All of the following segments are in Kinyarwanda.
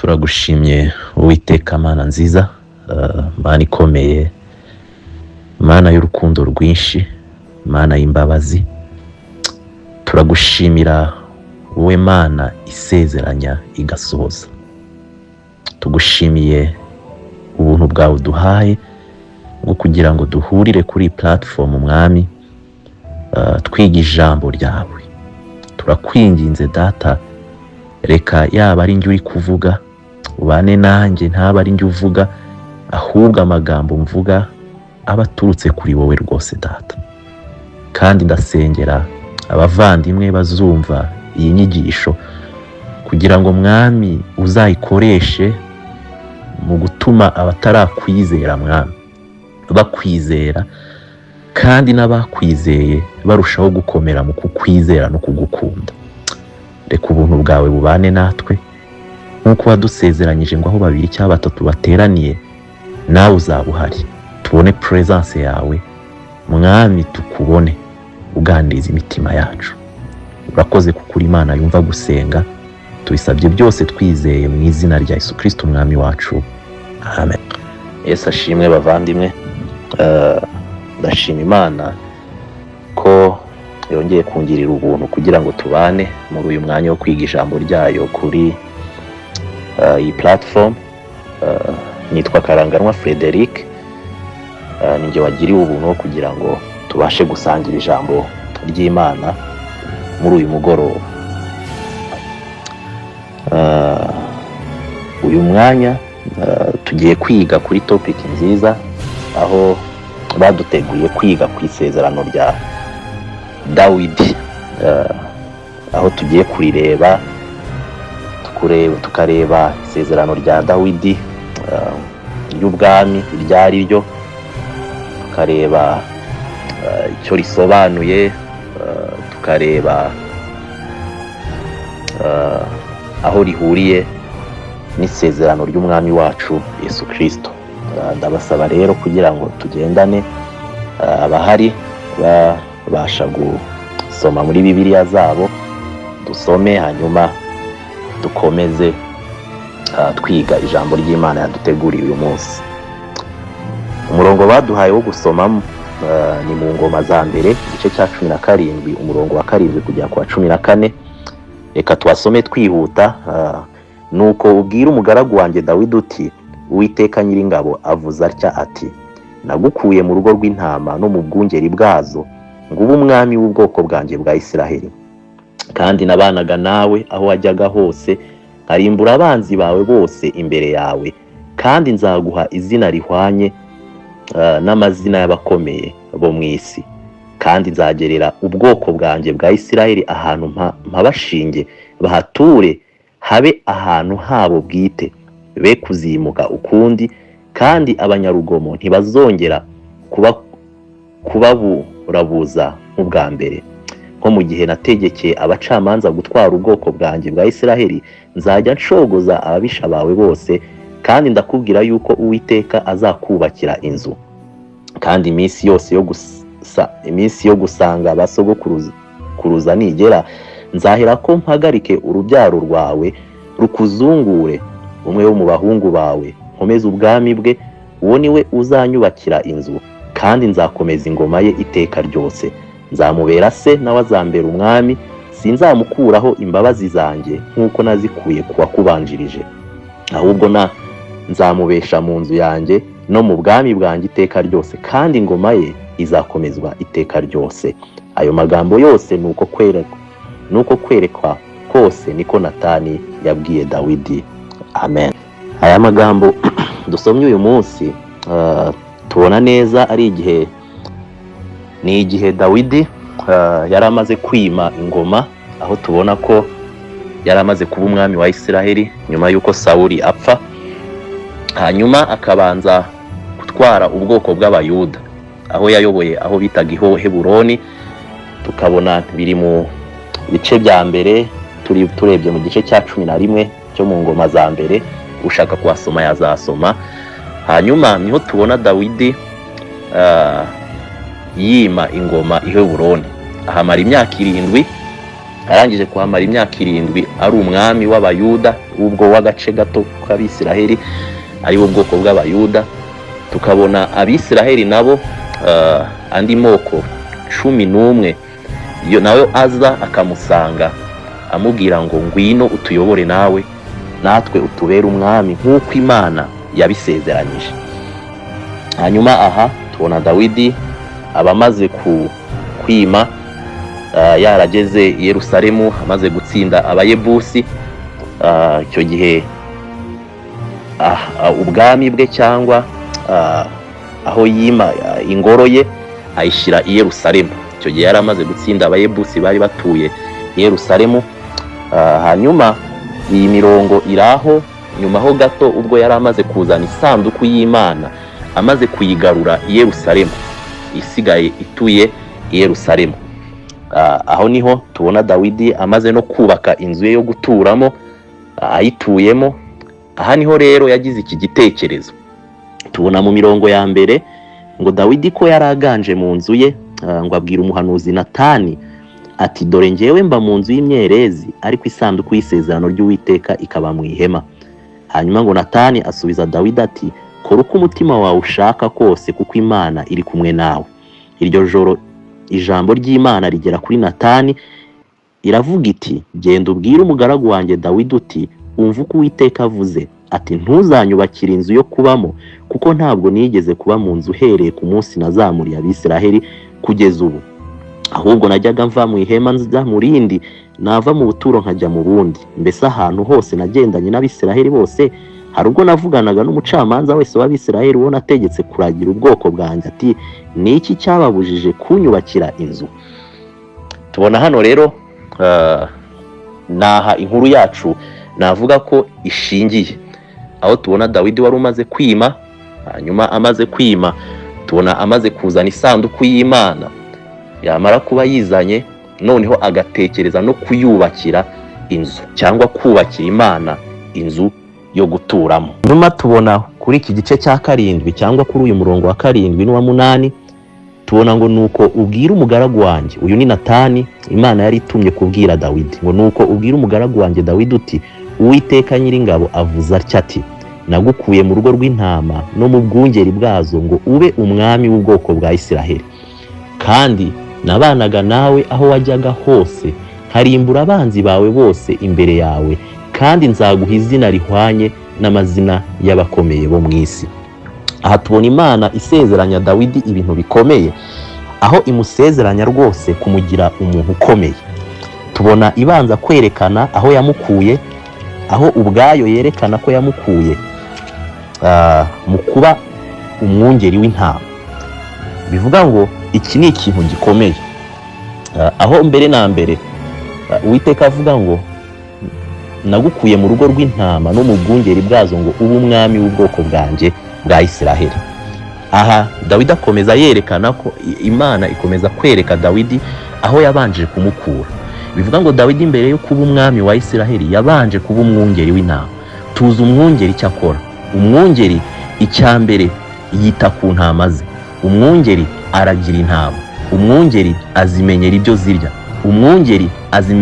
Turagushimye Uwiteka Mana nziza, Mana ikomeye, Mana y'urukundo rwinshi, Mana y'imbabazi. Turagushimira wowe Mana isezeranya igasohoza. Tugushimiye ubuntu bwawe duhaye bwo kugira ngo duhurire kuri platform Mwami, twiga ijambo ryawe. Turakwinginze Data, reka yaba ari njye uri kuvuga, ubane nanjye, ntaba ari njye uvuga, ahubwo amagambo mvuga aba aturutse kuri wowe rwose Data. Kandi ndasengera abavandimwe bazumva iyi nyigisho kugira ngo Mwami uzayikoreshe mu gutuma abatarakwizera Mwami bakwizera, kandi n'abakwizeye barushaho gukomera mu kukwizera no kugukunda. Reka ubuntu bwawe bubane natwe, nk'uko wadusezeranyije ngo aho 2 cyangwa 3 bateraniye nawe uzaba uhari. Tubone presence yawe Mwami, tukubone uganiriza imitima yacu. Urakoze kuko uri Imana yumva gusenga. Tubisabye byose twizeye mu izina rya Yesu Kristo Umwami wacu, amen. Yesu ashimwe bavandimwe. Ndashima Imana ko yongeye kungirira ubuntu kugira ngo tubane muri uyu mwanya wo kwiga ijambo ryayo kuri iyi platform. Nitwa Karanganwa Frederic, ninjye wagiriwe ubuntu wo kugira ngo tubashe gusangira ijambo ry'Imana muri uyu mugoroba. Uyu mwanya tugiye kwiga kuri topic nziza, aho baduteguye kwiga ku isezerano rya Dawidi, aho tugiye kurireba tukareba isezerano rya Dawidi ry'ubwami iryari ryo, tukareba icyo risobanuye, tukareba aho rihuriye n'isezerano ry'umwami wacu Yesu Kristo. Ndabasaba rero kugira ngo tugendane, abahari babasha gusoma muri Bibiliya zabo, dusome hanyuma dukomeze twiga ijambo ry'Imana yaduteguriye uyu munsi. Umurongo baduhaye wo gusomamo ni mu Ngoma za mbere igice cya 17 umurongo wa 7 kugera ku wa 14. Reka twasome twihuta. Nuko ubwira umugaragu wanjye Dawidi uti, Uwiteka Nyiringabo avuze atya ati, nagukuye mu rugo rw'intama no mu bwungeri bwazo, ngo ube umwami w'ubwoko bwanjye bwa Isiraheli. Kandi nabanaga nawe aho wajyaga hose, nkarimbura abanzi bawe bose imbere yawe, kandi nzaguha izina rihwanye n'amazina y'abakomeye bo mu isi. Kandi nzagerera ubwoko bwanjye bwa Isiraheli ahantu mpabashinge, bahature habe ahantu habo bwite, be kuzimuka ukundi, kandi abanyarugomo ntibazongera kubaburabuza nk'ubwa mbere. Nko mu gihe nategekeye abacamanza gutwara ubwoko bwanjye bwa Isiraheli, nzajya nshogoza ababisha bawe bose. Kandi ndakubwira yuko Uwiteka azakubakira inzu. Kandi iminsi yo gusanga abasogokuruza nigera, nzahera ko mpagarike urubyaro rwawe rukuzungure, umwe wo mu bahungu bawe, nkomeze ubwami bwe, uwo niwe uzanyubakira inzu, kandi nzakomeza ingoma ye iteka ryose. Nzamubera se, nawe azambera umwami, sinzamukuraho imbabazi zanjye nk'uko nazikuye ku wakubanjirije, ahubwo nzamubesha mu nzu yanjye no mu bwami bwanjye iteka ryose, kandi ingoma ye izakomezwa iteka ryose. Ayo magambo yose nuko kwerekwa kose niko Natani yabwiye Dawidi. Amen. Aya magambo dusomye uyu munsi tubona neza ari igihe Dawidi yari amaze kwima ingoma, aho tubona ko yari amaze kuba umwami wa Isiraheli nyuma y'uko Sawuli apfa, hanyuma akabanza gutwara ubwoko bw'Abayuda, aho yayoboye aho bitaga Heburoni. Tukabona biri mu bice bya mbere, turebye mu gice cya 11 cyo mu Ngoma za mbere. Ushaka kuhasoma yazasoma. Hanyuma niho tubona Dawidi yima ingoma i Heburoni, ahamara imyaka 7 arangije kuhamara imyaka 7 ari umwami w'abayuda ubwo w'agace gato k'Abisiraheli ari bo bwoko bw'abayuda. Tukabona Abisiraheli nabo andi moko 11 iyo nawe aza akamusanga amubwira ngo ngwino utuyobore nawe natwe utubera umwami nk'uko Imana yabisezeranyije. Hanyuma aha tubona Dawidi abamaze kwima yarageze i Yerusalemu amaze gutsinda abayebusi. Icyo gihe ubwami bwe cyangwa aho yima ingoro ye ayishyira i Yerusalemu. Icyo gihe yari amaze gutsinda abayebusi bari batuye i Yerusalemu. Hanyuma iyi mirongo iraho nyuma ho gato ubwo yari amaze kuzana isanduku y'Imana amaze kuyigarura i Yerusalemu isigaye ituye i Yerusalemu. Aho niho tubona Dawidi amaze no kubaka inzu ye yo guturamo ayituyemo. Aha niho rero yagize iki gitekerezo. Tubona mu mirongo ya mbere ngo Dawidi ko yaraganje mu nzu ye ngo abwira umuhanuzi Natani ati dore ngewe mba mu nzu y'imyerezi ariko isanduku y'isezerano ry'Uwiteka ikaba mu ihema. Hanyuma ngo Natani asubiza Dawidi ati kora uko umutima wawe ushaka kose kuko Imana iri kumwe nawe. Iryo joro ijambo ry'Imana rigera kuri Natani iravuga iti genda ubwire umugaragu wanjye Dawidi uti umva uko Uwiteka avuze ati ntuzanyubakira inzu yo kubamo kuko ntabwo nigeze kuba mu nzu uhereye ku munsi nazamuriye Abisiraheli kugeza ubu, ahubwo najyaga mva mu ihema nza mu rindi nava mu buturo nkajya mu bundi. Mbese ahantu hose nagendanye n'Abisiraheli bose hari ubwo navuganaga n'umucamanza wese w'Abisiraheli uwo nategetse kuragira ubwoko bwanjye ati ni iki cyababujije kunyubakira inzu. Tubona hano rero naha inkuru yacu navuga ko ishingiye aho tubona Dawidi wari umaze kwima. Hanyuma amaze kwima tubona amaze kuzana isanduku y'Imana. Yamara kuba yizanye noneho agatekereza no kuyubakira inzu cyangwa kubakira Imana inzu yo guturamo. Nyuma tubona kuri iki gice cya 7 cyangwa kuri uyu murongo wa 7 n'uwa 8 tubona ngo nuko ubwira umugaragu wanjye, uyu ni Natani Imana yari itumye kubwira Dawidi, ngo nuko ubwira umugaragu wanjye Dawidi uti Uwiteka Nyiringabo avuze atya ati nagukuye mu rugo rw'intama no mu bwungeri bwazo ngo ube umwami w'ubwoko bwa Isiraheli, kandi nabanaga nawe aho wajyaga hose nkarimbura abanzi bawe bose imbere yawe, kandi nzaguha izina rihwanye n'amazina y'abakomeye bo mu isi. Aha tubona Imana isezeranya Dawidi ibintu bikomeye, aho imusezeranya rwose kumugira umuntu ukomeye. Tubona ibanza kwerekana aho yamukuye, aho ubwayo yerekana ko yamukuye mu kuba umwungeri w'intama. Bivuga ngo iki ni ikintu gikomeye, aho mbere na mbere Uwiteka avuga ngo nagukuye mu rugo rw'intama no mu bwungeri bwazo ngo ube umwami w'ubwoko bwanjye bwa Isiraheli. Aha Dawidi akomeza yerekana ko Imana ikomeza kwereka Dawidi aho yabanje kumukura. Bivuga ngo Dawidi mbere yo kuba umwami wa Isiraheli yabanje kuba umwungeri w'intama. Tuzi umwungeri cyakora. Umwungeri icyambere yita ku ntama ze. Umwungeri aragira intama. Umwungeri azimenyera ibyo zirya. Umwungeri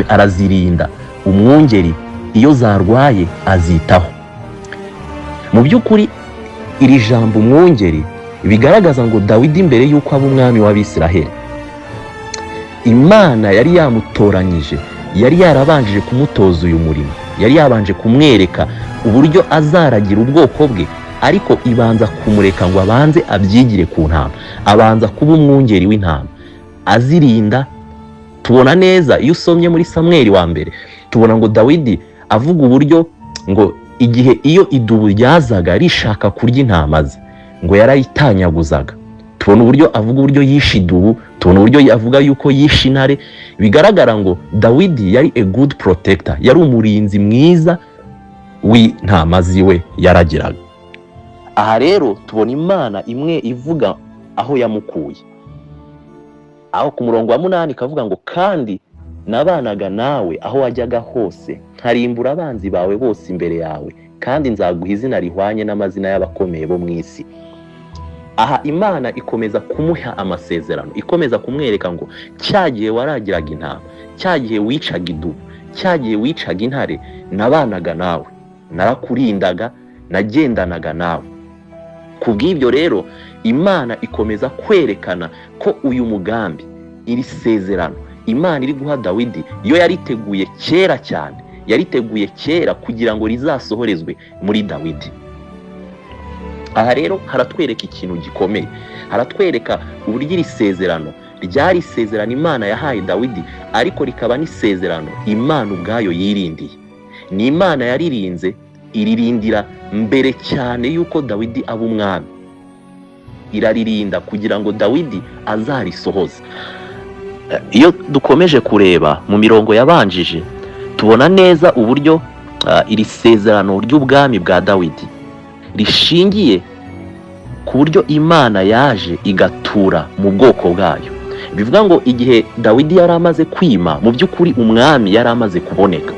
arazirinda. Umwungeri iyo zarwaye azitaho. Mu by'ukuri iri jambo umwungeri bigaragaza ngo Dawidi mbere yuko aba umwami w'Abisiraheli, Imana yari yamutoranyije, yari yarabanjije kumutoza uyu murimo, yari yabanje kumwereka uburyo azaragira ubwoko bwe, ariko ibanza kumureka ngo abanze abyigire ku ntama, abanza kuba umwungeri w'intama azirinda. Tubona neza iyo usomye muri Samweli wa mbere tubona ngo Dawidi avuga uburyo ngo igihe iyo idubu ryazaga rishaka kurya intama ze ngo yarayitanyaguzaga. Tubona uburyo avuga uburyo yishe idubu, tubona uburyo avuga yuko yishe intare. Bigaragara ngo Dawidi yari a good protector, yari umurinzi mwiza w'intama ziwe yaragiraga. Aha rero tubona Imana imwe ivuga aho yamukuye, aho ku murongo wa 8 kavuga ngo kandi nabanaga nawe aho wajyaga hose nkarimbura abanzi bawe bose imbere yawe, kandi nzaguha izina rihwanye n'amazina y'abakomeye bo mu isi. aha Imana ikomeza kumuha amasezerano, ikomeza kumwereka ngo cyagiye waragiraga intama, cyagiye wicaga idubu, cyagiye wicaga intare, nabanaga nawe, narakurindaga, nagendanaga nawe. Kubw'ibyo rero Imana ikomeza kwerekana ko uyu mugambi, iri sezerano Imana iri guha Dawidi iyo yariteguye kera cyane, yariteguye kera kugira ngo rizasohorezwe muri Dawidi. Aha rero haratwereka ikintu gikomeye, haratwereka uburyo iri sezerano ryari isezerano Imana yahaye Dawidi, ariko rikaba n'isezerano Imana ubwayo yirindiye. Ni Imana yaririnze, iririndira mbere cyane yuko Dawidi aba umwami, iraririnda kugira ngo Dawidi azarisohoze. Iyo dukomeje kureba mu mirongo yabanjije, tubona neza uburyo iri sezerano ry'ubwami bwa Dawidi rishingiye ku buryo Imana yaje igatura mu bwoko bwayo. Bivuga ngo igihe Dawidi yari amaze kwima, mu by'ukuri umwami yari amaze kuboneka.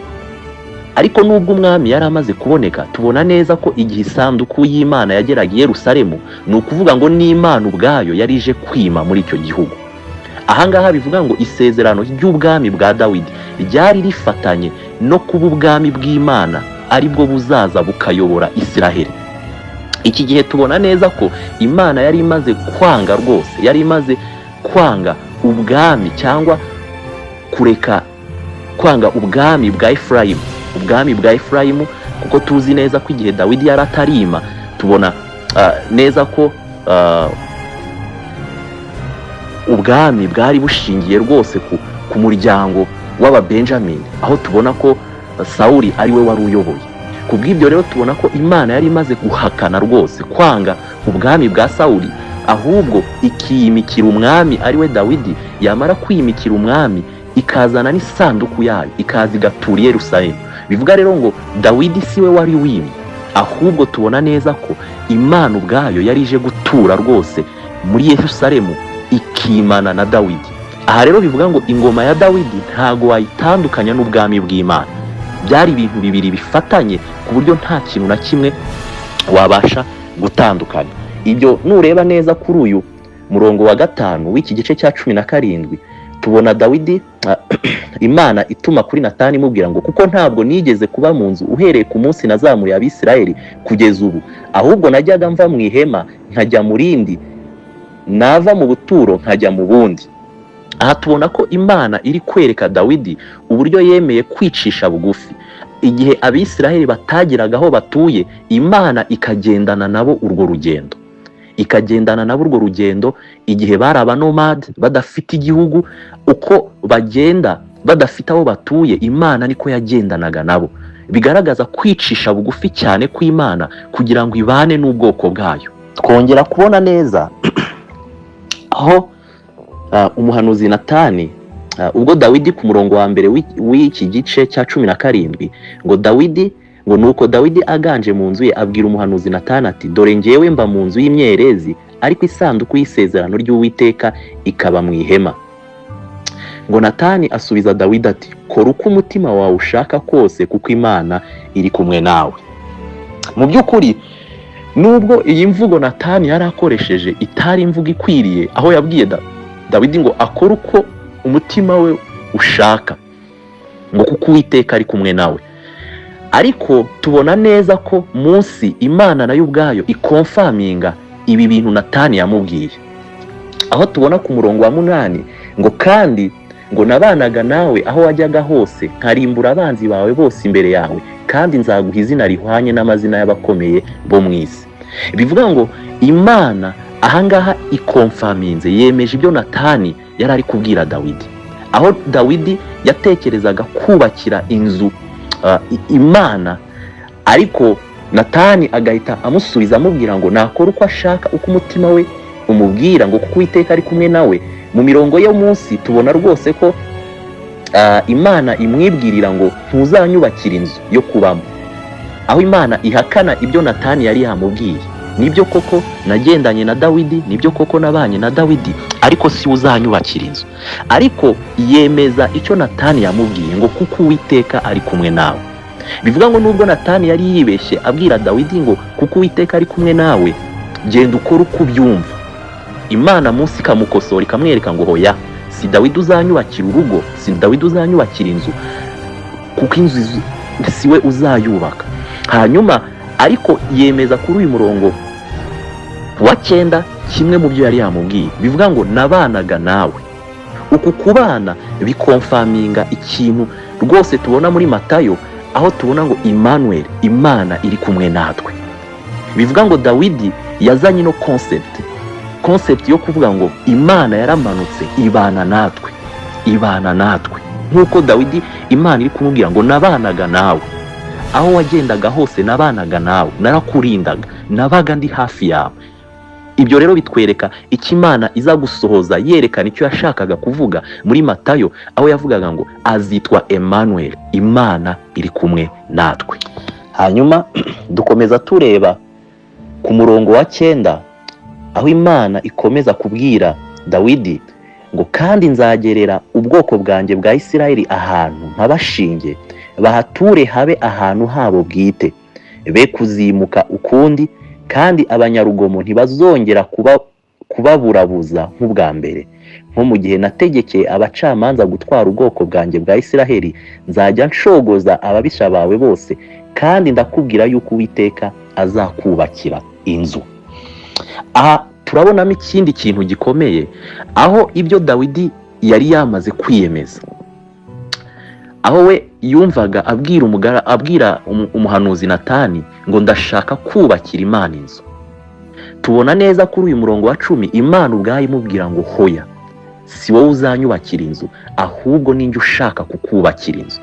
Ariko nubwo umwami yari amaze kuboneka, tubona neza ko igihe isanduku y'Imana yageraga i Yerusalemu, ni ukuvuga ngo n'Imana ubwayo yari ije kwima muri icyo gihugu. Ahangaha bivuga ngo isezerano ry'ubwami bwa Dawidi ryari rifatanye no kuba ubwami bw'Imana aribwo buzaza bukayobora Isiraheli. Iki gihe tubona neza ko Imana yari imaze kwanga rwose, yari imaze kwanga ubwami cyangwa kureka kwanga ubwami bwa Efurayimu, ubwami bwa Efurayimu, kuko tuzi neza ko igihe Dawidi yari atarima, tubona neza ko ubwami bwari bushingiye rwose ku muryango w'Ababenjamini, aho tubona ko Sawuli ari we wari uyoboye. Kubw'ibyo rero tubona ko Imana yari imaze guhakana rwose, kwanga ubwami bwa Sawuli, ahubwo ikiyimikira umwami ari we Dawidi. Yamara kwiyimikira umwami, ikazana n'isanduku yayo, ikaza igatura i Yerusalemu. Bivuga rero ngo Dawidi si we wari wimye, ahubwo tubona neza ko Imana ubwayo yari ije gutura rwose muri Yerusalemu, ikimana na Dawidi. Aha rero bivuga ngo ingoma ya Dawidi ntago wayitandukanya n'ubwami bw'Imana. Byari ibintu bibiri bifatanye ku buryo nta kintu na kimwe wabasha gutandukanya. Ibyo nureba neza kuri uyu murongo wa 5 w'iki gice cya 17, tubona Dawidi Imana ituma kuri Natani imubwira ngo kuko ntabwo nigeze kuba mu nzu uhereye ku munsi nazamuye Abisirayeli kugeza ubu, ahubwo najyaga mva mu ihema nkajya mu rindi, nava mu buturo nkajya mu bundi. Aha tubona ko Imana iri kwereka Dawidi uburyo yemeye kwicisha bugufi. Igihe Abisirayeli batagiraga aho batuye, Imana ikagendana nabo urwo rugendo, ikagendana nabo urwo rugendo. Igihe bari abanomade badafite igihugu, uko bagenda badafite aho batuye, Imana niko yagendanaga nabo. Bigaragaza kwicisha bugufi cyane kw'Imana kugira ngo ibane n'ubwoko bwayo. Twongera kubona neza aho umuhanuzi Natani, ubwo Dawidi ku murongo wa mbere w'iki gice cya 17, ngo Dawidi, ngo nuko Dawidi aganje mu nzu ye abwira umuhanuzi Natani ati, dore ngewe mba mu nzu y'imyerezi, ariko isanduku y'isezerano ry'Uwiteka ikaba mu ihema. Ngo Natani asubiza Dawidi ati, kora uko umutima wawe ushaka kose, kuko Imana iri kumwe nawe. Mu by'ukuri nubwo iyi mvugo Natani yari akoresheje itari imvugo ikwiriye, aho yabwiye Dawidi ngo akora uko umutima we ushaka, ngo kuko Uwiteka ari kumwe nawe, ariko tubona neza ko munsi Imana nayo ubwayo ikonfaminga ibi bintu Natani yamubwiye. Aho tubona ku murongo wa 8 ngo kandi ngo nabanaga nawe aho wajyaga hose, nkarimbura abanzi bawe bose imbere yawe, kandi nzaguha izina rihwanye n'amazina y'abakomeye bo mu isi. Bivuga ngo Imana ahangaha ikonfaminze, yemeje ibyo Natani yari ari kubwira Dawidi. Aho Dawidi yatekerezaga kubakira inzu Imana, ariko Natani agahita amusubiza amubwira ngo nakora uko ashaka, uko umutima we umubwira, ngo kuko Uwiteka ari kumwe nawe. Mu mirongo yo munsi tubona rwose ko Imana imwibwirira ngo ntuzanyubakira inzu yo kubamo, aho Imana ihakana ibyo Natani yari yamubwiye. Nibyo koko nagendanye na Dawidi, nibyo koko nabanye na Dawidi, ariko si uzanyubakira inzu. Ariko yemeza icyo Natani yamubwiye, ngo kuko Uwiteka ari kumwe nawe. Bivuga ngo nubwo Natani yari yibeshye abwira Dawidi ngo kuko Uwiteka ari kumwe nawe, genda ukora uko ubyumva. Imana munsi ikamukosora ikamwereka ngo hoya, si Dawidi uzanyubakira urugo, si Dawidi uzanyubakira inzu, kuko inzu siwe uzayubaka. Hanyuma ariko yemeza kuri uyu murongo wa 9 kimwe mu byo yari yamubwiye, bivuga ngo nabanaga nawe. Uku kubana bikonfaminga ikintu rwose tubona muri Matayo, aho tubona ngo Emmanuel, Imana iri kumwe natwe. Bivuga ngo Dawidi yazanye no concept yo kuvuga ngo Imana yaramanutse ibana natwe, nkuko Dawidi Imana iri kumubwira ngo nabanaga nawe, aho wagendaga hose nabanaga nawe, narakurindaga, nabaga ndi hafi yawe. Ibyo rero bitwereka icyo Imana iza gusohoza, yerekana icyo yashakaga kuvuga muri Matayo, aho yavugaga ngo azitwa Emmanuel, Imana iri kumwe natwe. Hanyuma dukomeza tureba ku murongo wa 9, aho Imana ikomeza kubwira Dawidi ngo kandi nzagerera ubwoko bwanjye bwa Isirayeli ahantu nkabashinge, bahature habe ahantu habo bwite, be kuzimuka ukundi, kandi abanyarugomo ntibazongera kubaburabuza nk'ubwa mbere. Nko mu gihe nategekeye abacamanza gutwara ubwoko bwanjye bwa Isirayeli, nzajya nshogoza ababisha bawe bose, kandi ndakubwira yuko Uwiteka azakubakira inzu. Aha turabonamo ikindi kintu gikomeye, aho ibyo Dawidi yari yamaze kwiyemeza, aho we yumvaga abwira umuhanuzi Natani ngo ndashaka kubakira Imana inzu. Tubona neza kuri uyu murongo wa 10 Imana ubwayo imubwira ngo hoya, si wowe uzanyubakira inzu, ahubwo ninjye ushaka kukubakira inzu.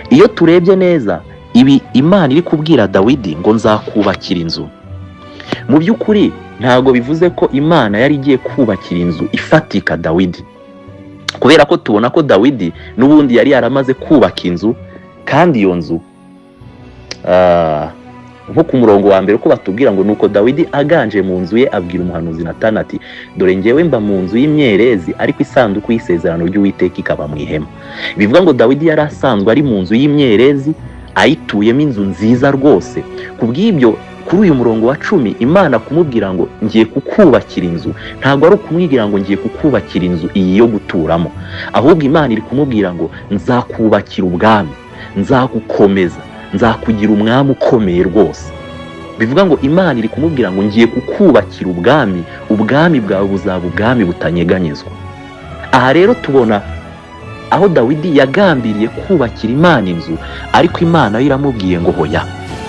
Iyo turebye neza ibi Imana iri kubwira Dawidi ngo nzakubakira inzu, mu by'ukuri ntago bivuze ko Imana yari igiye kubakira inzu ifatika Dawidi, kubera ko tubona ko Dawidi n'ubundi yari yaramaze kubaka inzu. Kandi iyo nzu nko ku murongo wa mbere ko batubwira ngo nuko Dawidi aganje mu nzu ye abwira umuhanuzi Natani ati dore ngewe mba mu nzu y'imyerezi, ariko isanduku y'isezerano ry'Uwiteka ikaba mu ihema. Bivuga ngo Dawidi yari asanzwe ari mu nzu y'imyerezi, ayituyemo inzu nziza rwose. Kubw'ibyo kuri uyu murongo wa 10 Imana kumubwira ngo ngiye kukubakira inzu, ntabwo ari ukumubwira ngo ngiye kukubakira inzu iyi yo guturamo, ahubwo Imana iri kumubwira ngo nzakubakira ubwami, nzagukomeza, nzakugira umwami ukomeye rwose. Bivuga ngo Imana iri kumubwira ngo ngiye kukubakira ubwami, ubwami bwawe buzaba ubwami butanyeganyezwa. Aha rero tubona aho Dawidi yagambiriye kubakira Imana inzu, ariko Imana yo iramubwiye ngo hoya,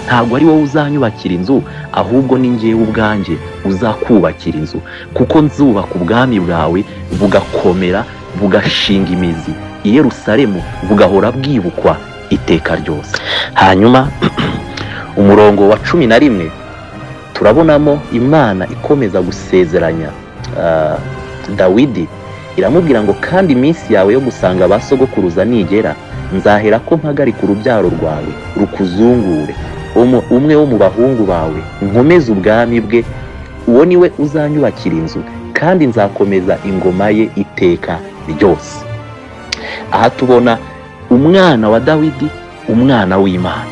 ntabwo ari wowe uzanyubakira inzu, ahubwo ni njyewe ubwanjye uzakubakira inzu, kuko nzubaka ubwami bwawe bugakomera, bugashinga imizi i Yerusalemu, bugahora bwibukwa iteka ryose. Hanyuma umurongo wa 11 turabonamo Imana ikomeza gusezeranya Dawidi, iramubwira ngo kandi iminsi yawe yo gusanga abasogokuruza nigera, nzahera ko mpagarika urubyaro rwawe rukuzungure, umwe wo mu bahungu bawe nkomeze ubwami bwe, uwo niwe uzanyubakira inzu, kandi nzakomeza ingoma ye iteka ryose. Aha tubona umwana wa Dawidi, umwana w'Imana.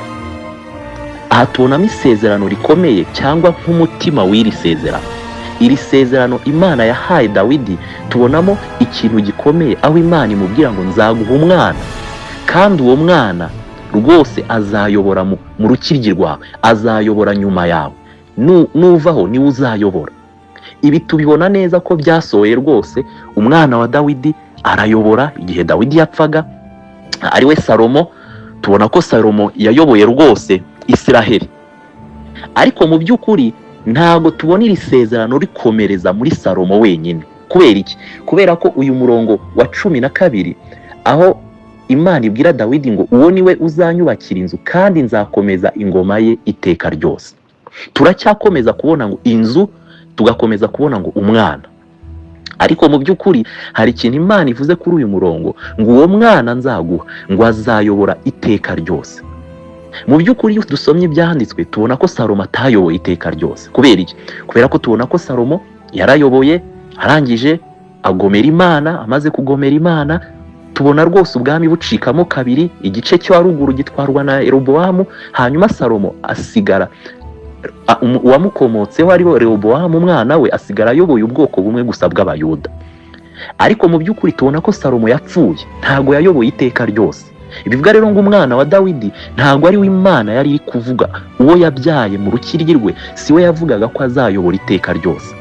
Aha tubonamo isezerano rikomeye cyangwa nk'umutima w'iri sezerano. Iri sezerano Imana yahaye Dawidi tubonamo ikintu gikomeye, aho Imana imubwira ngo nzaguha umwana, kandi uwo mwana rwose azayobora mu rukiryi rwawe, azayobora nyuma yawe, nuvaho niwe uzayobora. Ibi tubibona neza ko byasohoye rwose. Umwana wa Dawidi arayobora igihe Dawidi yapfaga, ari we Salomo. Tubona ko Salomo yayoboye rwose Isiraheli, ariko mu by'ukuri ntabwo tubona iri sezerano rikomereza muri Salomo wenyine. Kubera iki? Kubera ko uyu murongo wa 12 aho Imana ibwira Dawidi ngo uwo niwe uzanyubakira inzu, kandi nzakomeza ingoma ye iteka ryose, turacyakomeza kubona ngo inzu, tugakomeza kubona ngo umwana. Ariko mu by'ukuri hari ikintu Imana ivuze kuri uyu murongo ngo uwo mwana nzaguha ngo azayobora iteka ryose. Mu by'ukuri iyo dusomye ibyanditswe tubona ko Salomo atayoboye iteka ryose. Kubera iki? Kubera ko tubona ko Salomo yarayoboye, arangije agomera Imana. Amaze kugomera Imana, tubona rwose ubwami bucikamo kabiri, igice cyo haruguru gitwarwa na Yeroboamu, hanyuma Salomo asigara uwamukomotseho ariho Rehobowamu umwana we asigara ayoboye ubwoko bumwe gusa bw'abayuda. Ariko mu by'ukuri tubona ko Salomo yapfuye, ntago yayoboye iteka ryose. Bivuga rero ngo umwana wa Dawidi ntago ari we Imana yari iri kuvuga, uwo yabyaye mu rukiryi rwe si we yavugaga ko azayobora iteka ryose,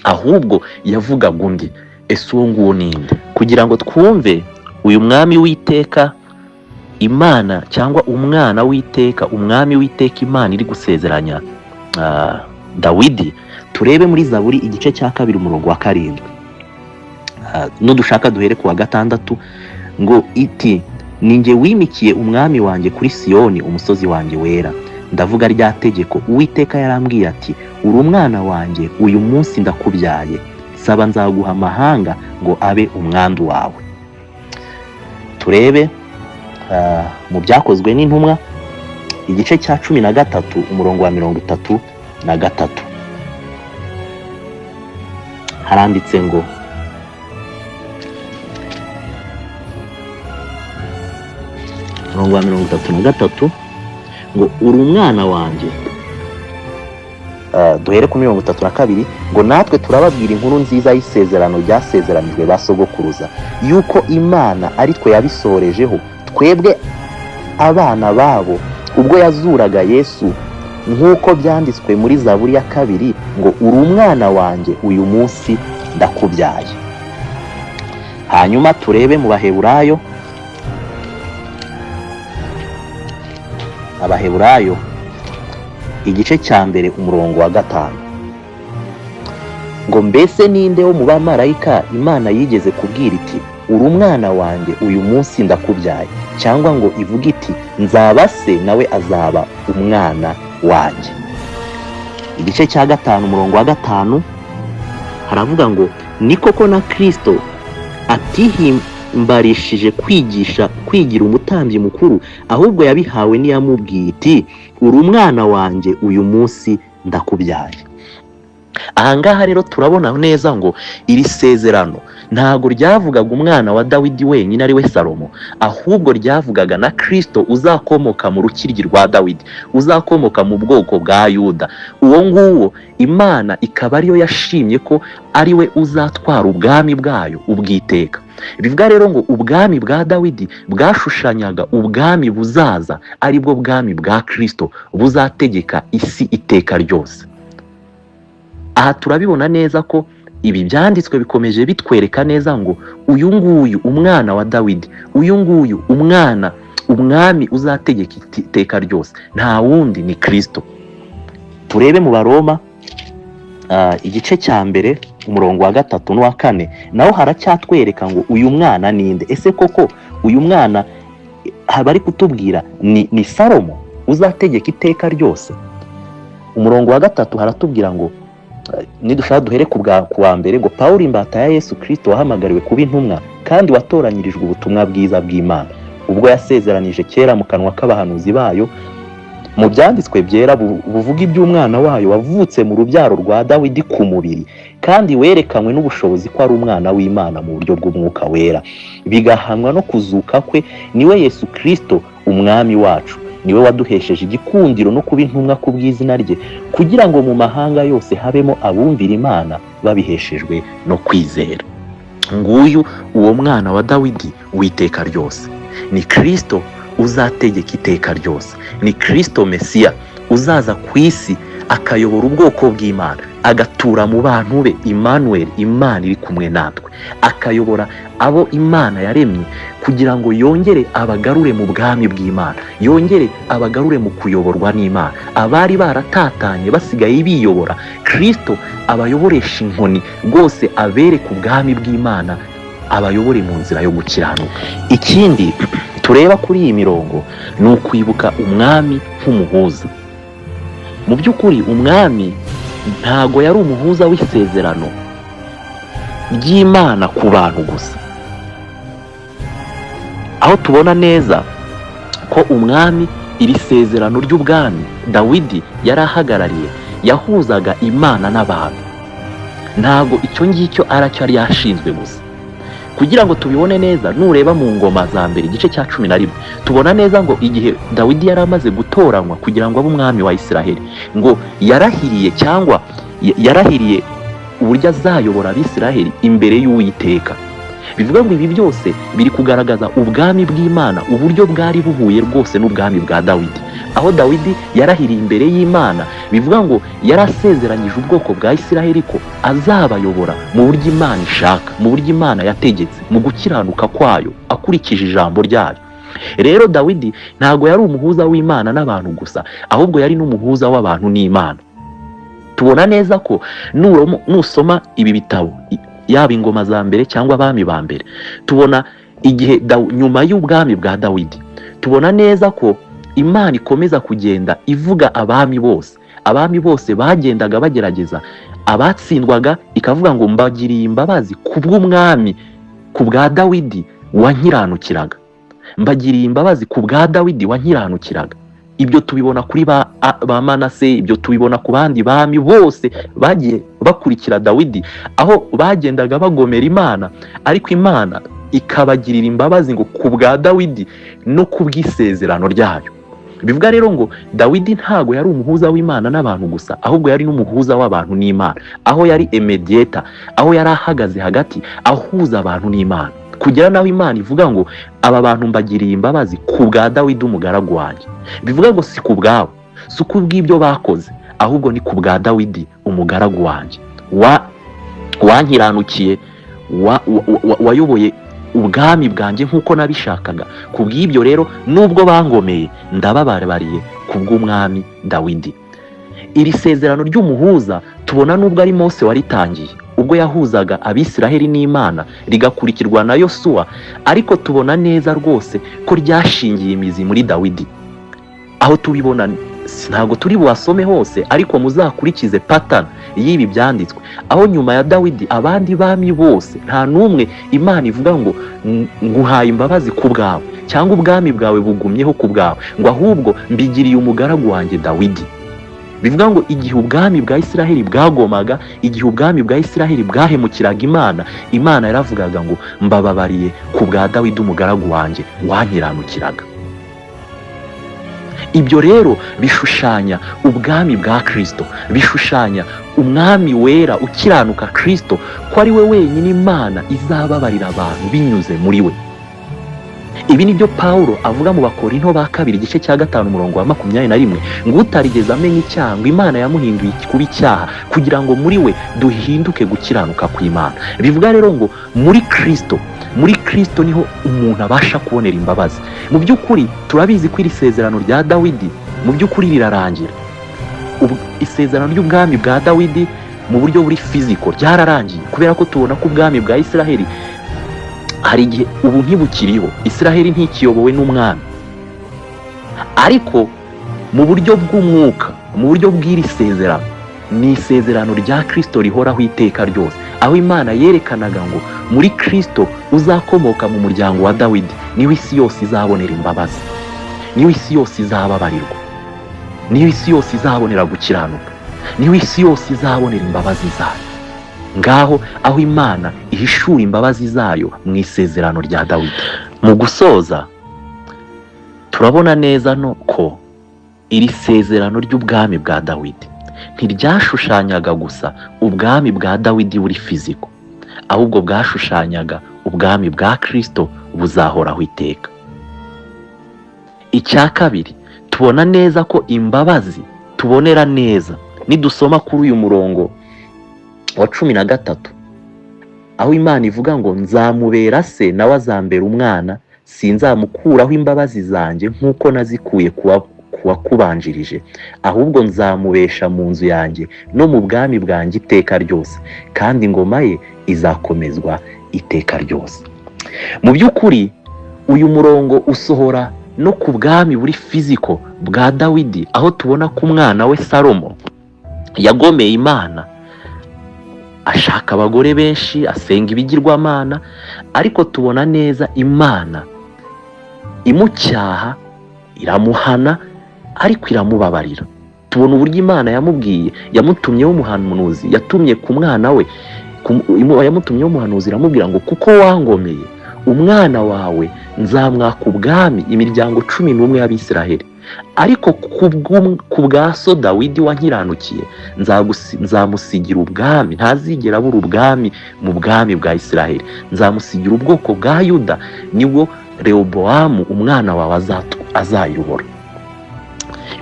ahubwo yavugaga undi. Ese uwo nguwo ninde? Kugira ngo twumve uyu mwami w'iteka Imana cyangwa umwana w'iteka, umwami w'iteka Imana iri gusezeranya Dawidi, turebe muri Zaburi igice cya 2 umurongo wa 7. Nudushaka duhere ku wa 6 ngo iti ninjye wimikiye umwami wanjye kuri Siyoni umusozi wanjye wera. Ndavuga rya tegeko Uwiteka yarambwiye ati uri umwana wanjye, uyu munsi ndakubyaye, saba nzaguha amahanga ngo abe umwandu wawe. Turebe mu byakozwe n'intumwa igice cya 13 umurongo wa 33. Haranditse ngo umurongo wa 33 ngo uri umwana wanjye. Duhere ku 32 ngo natwe turababwira inkuru nziza y'isezerano ryasezeranijwe ba sogokuruza, yuko Imana ari twe yabisorejeho twebwe abana babo ubwo yazuraga Yesu, nk'uko byanditswe muri Zaburi ya 2 ngo uri umwana wanjye, uyu munsi ndakubyaye. Hanyuma turebe mu Baheburayo, Abaheburayo igice cya 1 umurongo wa 5 ngo mbese ninde wo mu bamarayika Imana yigeze kubwira iti uri umwana wanjye, uyu munsi ndakubyaye, cyangwa ngo ivuga iti nzaba se nawe azaba umwana wanjye. Igice cya 5 umurongo wa 5 haravuga ngo ni koko na Kristo atihimbarishije kwigira umutambyi mukuru, ahubwo yabihawe n'iyamubwiye iti uri umwana wanjye, uyu munsi ndakubyaye. Ahangaha rero turabona neza ngo iri sezerano ntago ryavugaga umwana wa Dawidi wenyine ari we Salomo, ahubwo ryavugaga na Kristo uzakomoka mu rukiryi rwa Dawidi, uzakomoka mu bwoko bwa Yuda. Uwo nguwo Imana ikaba ariyo yashimye ko ari we uzatwara ubwami bwayo ubwiteka. Bivuga rero ngo ubwami bwa Dawidi bwashushanyaga ubwami buzaza, aribwo bwami bwa Kristo buzategeka isi iteka ryose. Aha turabibona neza ko ibi byanditswe bikomeje bitwereka neza ngo uyu nguyu umwana wa Dawidi, uyu nguyu umwami uzategeka iteka ryose nta wundi ni Kristo. Turebe mu Baroma igice cya 1 umurongo wa 3 n'uwa 4, naho haracyatwereka ngo uyu mwana ninde. Ese koko uyu mwana bari kutubwira ni Salomo uzategeka iteka ryose? Umurongo wa 3 haratubwira ngo nidushaka duhere ku wa 1 ngo Pawulo imbata ya Yesu Kristo wahamagariwe kuba intumwa kandi watoranyirijwe ubutumwa bwiza bw'Imana, ubwo yasezeranije kera mu kanwa k'abahanuzi bayo mu byanditswe byera buvuga iby'umwana wayo wavutse mu rubyaro rwa Dawidi ku mubiri, kandi werekanywe n'ubushobozi ko ari umwana w'Imana mu buryo bw'umwuka wera, bigahanwa no kuzuka kwe, niwe Yesu Kristo umwami wacu. Niwe waduhesheje igikundiro no kuba intumwa ku bw'izina rye, kugira ngo mu mahanga yose habemo abumvira Imana babiheshejwe no kwizera. Nguyu uwo mwana wa Dawidi w'iteka ryose ni Kristo uzategeka iteka ryose, ni Kristo Mesiya uzaza ku isi akayobora ubwoko bw'Imana, agatura mu bantu be Emmanuel, Imana iri kumwe natwe, akayobora abo Imana yaremye kugira ngo yongere abagarure mu bwami bw'Imana, yongere abagarure mu kuyoborwa n'Imana. Abari baratatanye basigaye biyobora, Kristo abayoboresha inkoni rwose abereka ubwami bw'Imana, abayobore mu nzira yo gukiranuka. Ikindi tureba kuri iyi mirongo ni ukwibuka umwami nk'umuhuza. Mu by'ukuri umwami ntago yari umuhuza w'isezerano ry'Imana ku bantu gusa, aho tubona neza ko umwami iri sezerano ry'ubwami Dawidi yari ahagarariye yahuzaga Imana n'abantu. Ntago icyo ngicyo aracyo yari yashinzwe gusa, kugira ngo tubibone neza. Nureba mu ngoma za mbere igice cya 11 tubona neza ngo igihe Dawidi yari amaze gutoranywa kugira ngo abe umwami wa Isiraheli, ngo yarahiriye cyangwa yarahiriye uburyo azayobora Abisiraheli imbere y'Uwiteka. Bivuga ngo ibi byose biri kugaragaza ubwami bw'Imana, uburyo bwari buhuye rwose n'ubwami bwa Dawidi. Aho Dawidi yarahiriye imbere y'Imana, bivuga ngo yarasezeranyije ubwoko bwa Isiraheli ko azabayobora mu buryo Imana ishaka, mu buryo Imana yategetse, mu gukiranuka kwayo akurikije ijambo ryayo. Rero Dawidi ntago yari umuhuza w'Imana n'abantu gusa, ahubwo yari n'umuhuza w'abantu n'Imana. Tubona neza ko nusoma ibi bitabo, yaba ingoma za mbere cyangwa abami ba mbere, tubona igihe nyuma y'ubwami bwa Dawidi, tubona neza ko Imana ikomeza kugenda ivuga abami bose bagendaga bagerageza, abatsindwaga ikavuga ngo mbagiriye imbabazi kubw'umwami, ku bwa Dawidi wankiranukiraga, mbagiriye imbabazi ku bwa Dawidi wankiranukiraga. Ibyo tubibona kuri ba Manase, ibyo tubibona ku bandi bami bose bagiye bakurikira Dawidi, aho bagendaga bagomera Imana, ariko Imana ikabagirira imbabazi ngo ku bwa Dawidi no ku bw'isezerano ryayo. Bivuga rero ngo Dawidi ntago yari umuhuza w'Imana n'abantu gusa, ahubwo yari n'umuhuza w'abantu n'Imana, aho yari mediator, aho yari ahagaze hagati ahuza abantu n'Imana, kugera naho Imana ivuga ngo aba bantu mbagiriye imbabazi ku bwa Dawidi umugaragu wanjye. Bivuga ngo si ku bwabo, si ku bw'ibyo bakoze, ahubwo ni ku bwa Dawidi umugaragu wanjye wankiranukiye, wayoboye ubwami bwanjye nk'uko nabishakaga. Ku bw'ibyo rero nubwo bangomeye ndababariye ku bw'umwami Dawidi. Iri sezerano ry'umuhuza tubona nubwo ari Mose waritangiye, ubwo yahuzaga Abisiraheli n'Imana, rigakurikirwa na Yosuwa, ariko tubona neza rwose ko ryashingiye imizi muri Dawidi. Aho tubibona ntabwo turi buhasome hose, ariko muzakurikize pattern y'ibi byanditswe, aho nyuma ya Dawidi abandi bami bose nta numwe Imana ivuga ngo nguhaye imbabazi ku bwawe cyangwa ubwami bwawe bugumyeho ku bwawe, ngo ahubwo mbigiriye umugaragu wanjye Dawidi. Bivuga ngo igihe ubwami bwa Isiraheli bwagomaga, igihe ubwami bwa Isiraheli bwahemukiraga Imana, Imana yaravugaga ngo mbababariye ku bwa Dawidi umugaragu wanjye wankiranukiraga. Ibyo rero bishushanya ubwami bwa Kristo, bishushanya umwami wera ukiranuka Kristo, ko ari we wenyine Imana izababarira abantu binyuze muri we. Ibi nibyo Paulo avuga mu Bakorinto ba kabiri igice cya 5 umurongo wa 21, ngo utarigeze amenya icyaha ngo Imana yamuhinduye kuba icyaha kugira ngo muri we duhinduke gukiranuka kw'Imana. Bivuga rero ngo muri Kristo niho umuntu abasha kubonera imbabazi. Mu by'ukuri turabizi ko iri sezerano rya Dawidi mu by'ukuri rirarangira. Isezerano ry'ubwami bwa Dawidi mu buryo buri physical ryararangiye, kubera ko tubona ko ubwami bwa Isiraheli hari igihe ubu ntibukiriho, Isiraheli ntikiyobowe n'umwami. Ariko mu buryo bw'umwuka, mu buryo bw'iri sezerano, ni isezerano rya Kristo rihoraho iteka ryose, aho Imana yerekanaga ngo muri Kristo uzakomoka mu muryango wa Dawidi niho isi yose izabonera imbabazi, niho isi yose izababarirwa, niho isi yose izabonera gukiranuka, niho isi yose izabonera imbabazi zayo. Ngaho aho Imana ihishura imbabazi zayo mu isezerano rya Dawidi. Mu gusoza turabona neza ko iri sezerano ry'ubwami bwa Dawidi ntiryashushanyaga gusa ubwami bwa Dawidi buri fiziko, ahubwo bwashushanyaga ubwami bwa Kristo buzahoraho iteka. Icya kabiri, tubona neza ko imbabazi tubonera neza nidusoma kuri uyu murongo wa 13, aho Imana ivuga ngo nzamubera se nawe azambera umwana, sinzamukuraho imbabazi zanjye nk'uko nazikuye kuwakubanjirije, ahubwo nzamubesha mu nzu yanjye no mu bwami bwanjye iteka ryose, kandi ingoma ye izakomezwa iteka ryose. Mu by'ukuri uyu murongo usohora no ku bwami buri fiziko bwa Dawidi, aho tubona ko umwana we Salomo yagomeye Imana, ashaka abagore benshi, asenga ibigirwamana, ariko tubona neza Imana imucyaha, iramuhana, ariko iramubabarira. Tubona uburyo Imana yamubwiye, yamutumyeho umuhanuzi, yatumye ku mwana we yamutumyeho umuhanuzi iramubwira ngo kuko wangomeye umwana wawe nzamwaka ubwami imiryango 11 y'Abisiraheli, ariko ku bwa so Dawidi wankiranukiye nzamusigira ubwami, ntazigera abura ubwami mu bwami bwa Isiraheli, nzamusigira ubwoko bwa Yuda, nibwo Rehobowamu umwana wawe azayobora.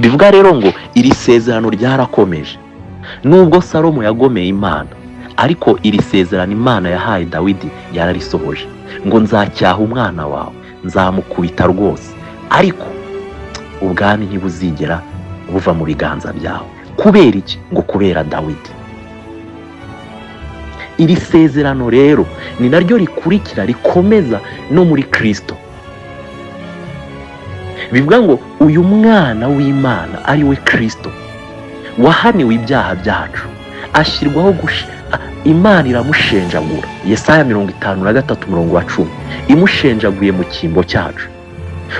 Bivuga rero ngo iri sezerano ryarakomeje. Nubwo Salomo yagomeye Imana, ariko iri sezerano Imana yahaye Dawidi yararisohoje, ngo nzacyaha umwana wawe, nzamukubita rwose, ariko ubwami ntibuzigera buva mu biganza byawe. Kubera iki? Ngo kubera Dawidi. Iri sezerano rero ni naryo rikurikira rikomeza no muri Kristo. Bivuga ngo uyu mwana w'Imana ari we Kristo wahaniwe ibyaha byacu, ashyirwaho Imana iramushenjagura. Yesaya 53:10 imushenjaguye mu cyimbo cyacu.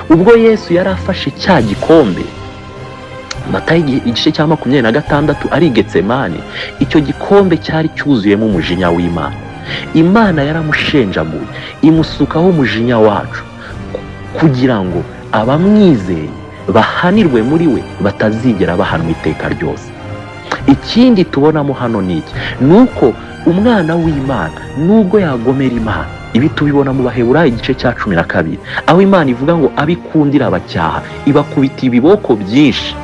Ubwo Yesu yari afashe cya gikombe, Matayo igice cya 26 ari Getsemani, icyo gikombe cyari cyuzuyemo umujinya w'Imana. Imana yaramushenjaguye imusukaho umujinya wacu, kugira ngo abamwizeye bahanirwe muri we, batazigera bahanwa iteka ryose. Ikindi tubonamo hano ni iki? Nuko umwana w'Imana nubwo yagomera Imana, ibi tubibona mu Baheburayo igice cya 12, aho Imana ivuga ngo abikundira abacyaha ibakubita ibiboko byinshi,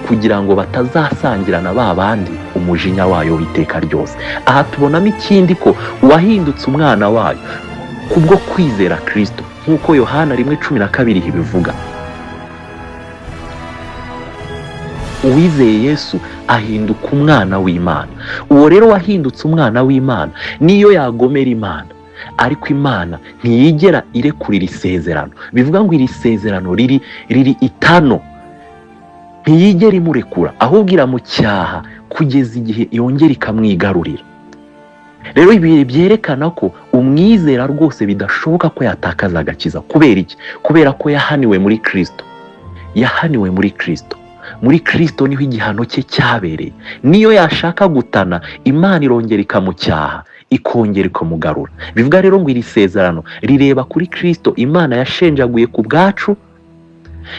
kugira ngo batazasangirana ba bandi umujinya wayo w'iteka ryose. Aha tubonamo ikindi ko uwahindutse umwana wayo kubwo kwizera Kristo, nk'uko Yohana 1:12 bivuga. Uwizeye Yesu ahinduka umwana w'Imana. Uwo rero wahindutse umwana w'Imana niyo yagomera Imana, ariko Imana ntiyigera irekurira isezerano. Bivuga ngo iri sezerano riri itano, ntiyigera imurekura, ahubwo iramucyaha kugeza igihe yongera ikamwigarurira. Rero ibi byerekana ko umwizera rwose bidashoboka ko yatakaza agakiza. Kubera iki? Kubera ko yahaniwe muri Kristo. Yahaniwe muri Kristo. Muri Kristo niho igihano cye cyabereye. Niyo yashaka gutana, Imana irongera ikamucyaha, ikongera ikamugarura. Bivuga rero ngo iri sezerano rireba kuri Kristo Imana yashenjaguye ku bwacu,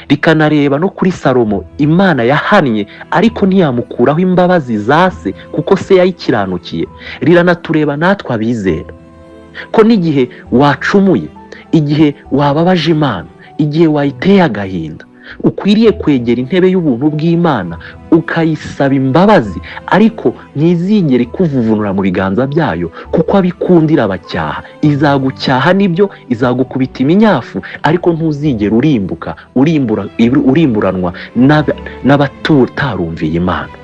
rikanareba no kuri Salomo Imana yahannye ariko ntiyamukuraho imbabazi za se kuko se yayikiranukiye. Riranatureba natwe abizera ko n'igihe wacumuye, igihe wababaje Imana, igihe wayiteye agahinda, ukwiriye kwegera intebe y'ubuntu bw'Imana ukayisaba imbabazi, ariko ntizigere ikuvuvunura mu biganza byayo, kuko abikundira abacyaha. Izagucyaha nibyo, izagukubita iminyafu, ariko ntuzigera urimburanwa n'abatarumviye Imana.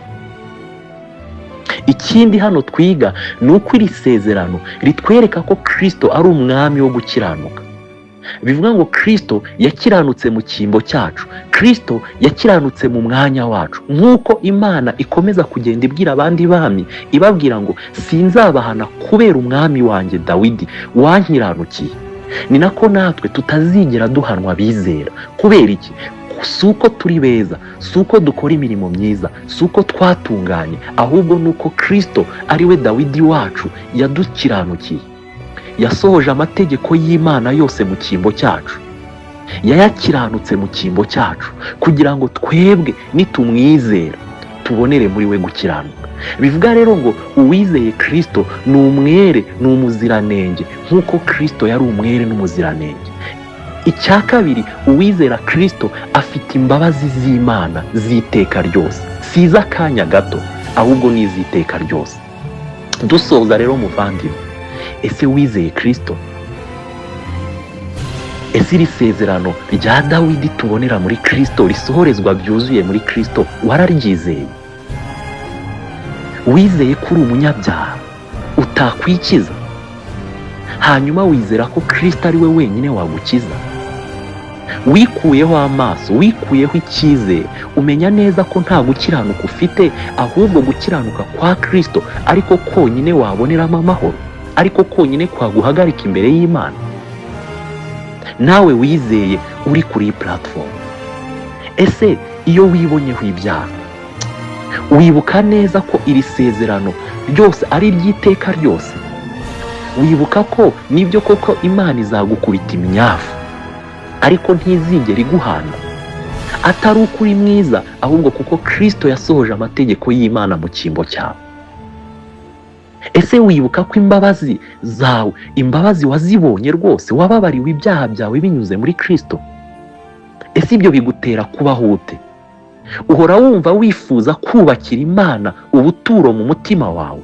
Ikindi hano twiga ni uko iri sezerano ritwereka ko Kristo ari umwami wo gukiranuka. Bivuga ngo Kristo yakiranutse mu cyimbo cyacu, Kristo yakiranutse mu mwanya wacu. Nk'uko Imana ikomeza kugenda ibwira abandi bami ibabwira ngo sinzabahana kubera umwami wanjye Dawidi wankiranukiye, ni nako natwe tutazigera duhanwa bizera. Kubera iki? Si uko turi beza, si uko dukora imirimo myiza, si uko twatunganye, ahubwo nuko Kristo ari we Dawidi wacu yadukiranukiye. Yasohoje amategeko y'Imana yose mu cyimbo cyacu, yayakiranutse mu cyimbo cyacu, kugira ngo twebwe nitumwizera tubonere muri we gukiranuka. Bivuga rero ngo uwizeye Kristo ni umwere, ni umuziranenge, nk'uko Kristo yari umwere n'umuziranenge. Icya kabiri, uwizera Kristo afite imbabazi z'Imana z'iteka ryose, si iz'akanya gato, ahubwo ni iz'iteka ryose. Dusoza rero muvandimwe, ese wizeye Kristo? Ese iri sezerano rya Dawidi tubonera muri Kristo, risohorezwa byuzuye muri Kristo, wararyizeye? Wizeye ko uri umunyabyaha utakwikiza, hanyuma wizera ko Kristo ari we wenyine wagukiza? Wikuyeho amaso, wikuyeho icyizere, umenya neza ko nta gukiranuka ufite, ahubwo gukiranuka kwa Kristo ariko konyine waboneramo amahoro, ariko konyine kwaguhagarika imbere y'Imana. Nawe wizeye uri kuri iyi platform, ese iyo wibonyeho ibyaha, wibuka neza ko iri sezerano ryose ari iry'iteka ryose. Wibuka ko nibyo koko Imana izagukubita imyafu, ariko ntizigera iguhana, atari uko uri mwiza, ahubwo kuko Kristo yasohoje amategeko y'Imana mu cyimbo cyawe. Ese wibuka ko imbabazi zawe, imbabazi wazibonye rwose, wababariwe ibyaha byawe binyuze muri Kristo? Ese ibyo bigutera kubaho ute? Uhora wumva wifuza kubakira Imana ubuturo mu mutima wawe?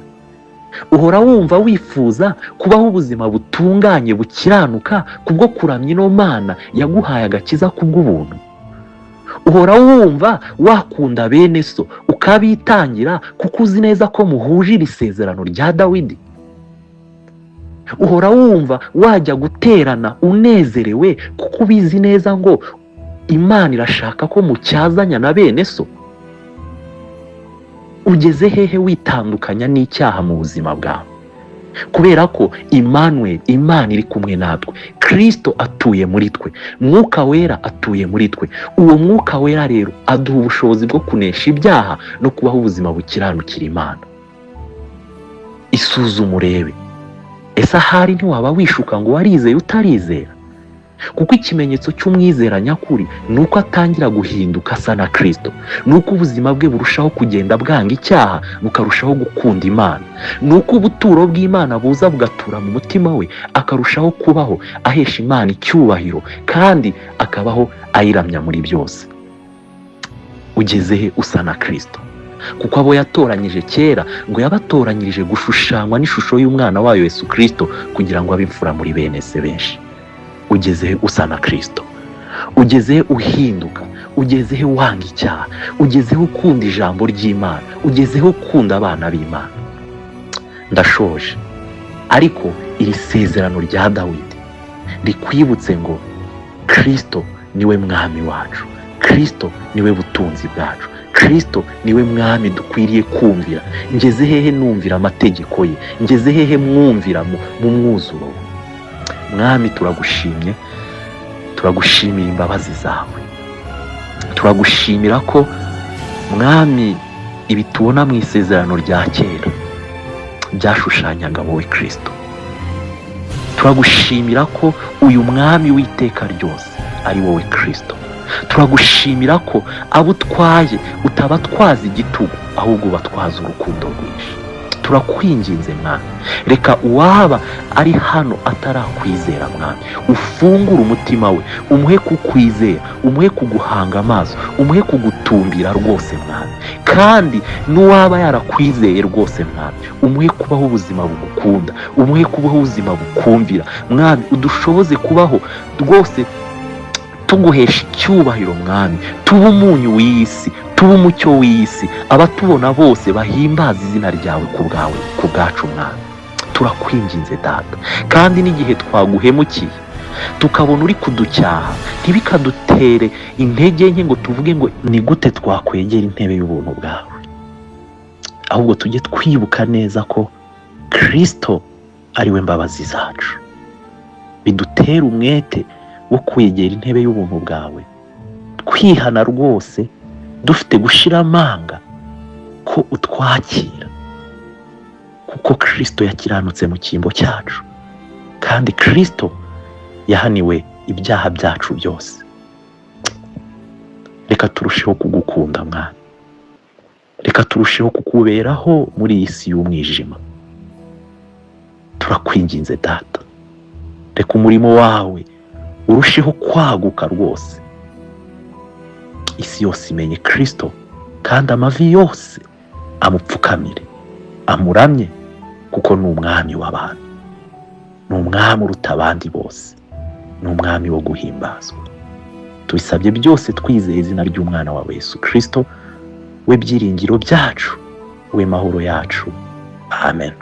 Uhora wumva wifuza kubaho ubuzima butunganye bukiranuka kubwo kuramya ino Mana yaguhaye agakiza kubw'ubuntu? Uhora wumva wakunda bene so ukabitangira kuko uzi neza ko muhuje iri sezerano rya Dawidi? Uhora wumva wajya guterana unezerewe kuko ubizi neza ngo Imana irashaka ko mucyazanya na bene so? Ugeze hehe witandukanya n'icyaha mu buzima bwawe? Kubera ko Emmanuel, Imana iri kumwe natwe, Kristo atuye muri twe, Mwuka Wera atuye muri twe. Uwo Mwuka Wera rero aduha ubushobozi bwo kunesha ibyaha no kubaho ubuzima bukiranukira Imana. Isuzume urebe, ese ahari ntiwaba wishuka ngo warizeye utarizera? Kuko ikimenyetso cy'umwizera nyakuri ni uko atangira guhinduka asa na Kristo, ni uko ubuzima bwe burushaho kugenda bwanga icyaha bukarushaho gukunda Imana, ni uko ubuturo bw'Imana buza bugatura mu mutima we, akarushaho kubaho ahesha Imana icyubahiro kandi akabaho ayiramya muri byose. Ugeze he usa na Kristo? Kuko abo yatoranyije kera ngo yabatoranyirije gushushanywa n'ishusho y'umwana wayo Yesu Kristo kugira ngo abe imfura muri bene se benshi. Ugeze he usa na Kristo? Ugeze he uhinduka? Ugeze he wanga icyaha? Ugeze he ukunda ijambo ry'Imana? Ugeze he ukunda abana b'Imana? Ndashoje, ariko iri sezerano rya Dawidi rikwibutse ngo Kristo niwe mwami wacu, Kristo niwe butunzi bwacu, Kristo niwe mwami dukwiriye kumvira. Ngeze hehe numvira amategeko ye? Ngeze hehe mwumvira mu mwuzuro? Mwami, turagushimye, turagushimira imbabazi zawe, turagushimira ko Mwami ibi tubona mu isezerano rya kera byashushanyaga wowe Kristo. Turagushimira ko uyu mwami w'iteka ryose ari wowe Kristo. Turagushimira ko abo utwaye utabatwaza igitugu, ahubwo ubatwaza urukundo rwinshi. Turakwinginze Mwami, reka uwaba ari hano atarakwizera Mwami, ufungure umutima we, umuhe kukwizera, umuhe kuguhanga amaso, umuhe kugutumbira rwose Mwami. Kandi n'uwaba yarakwizeye rwose Mwami, umuhe kubaho ubuzima bugukunda, umuhe kubaho ubuzima bukumvira Mwami. Udushoboze kubaho rwose tuguhesha icyubahiro Mwami, tuba umunyu w'isi, tuba umucyo w'isi, abatubona bose bahimbaza izina ryawe ku bwacu Mwami. Turakwinginze Data, kandi n'igihe twaguhemukiye tukabona uri kuducyaha, ntibikadutere intege nke ngo tuvuge ngo ni gute twakwegera intebe y'ubuntu bwawe, ahubwo tujye twibuka neza ko Kristo ari we mbabazi zacu. Bidutere umwete wo kwegera intebe y'ubuntu bwawe, twihana rwose, dufite gushira amanga ko utwakira, kuko Kristo yakiranutse mu cyimbo cyacu, kandi Kristo yahaniwe ibyaha byacu byose. Reka turusheho kugukunda Mwami, reka turusheho kukuberaho muri iyi si y'umwijima. Turakwinginze Data, reka umurimo wawe urusheho kwaguka rwose, isi yose imenye Kristo, kandi amavi yose amupfukamire, amuramye, kuko ni umwami w'abantu, ni umwami uruta abandi bose, ni umwami wo guhimbazwa. Tubisabye byose twizeye izina ry'umwana wawe Yesu Kristo, we byiringiro byacu, we mahoro yacu. Amen.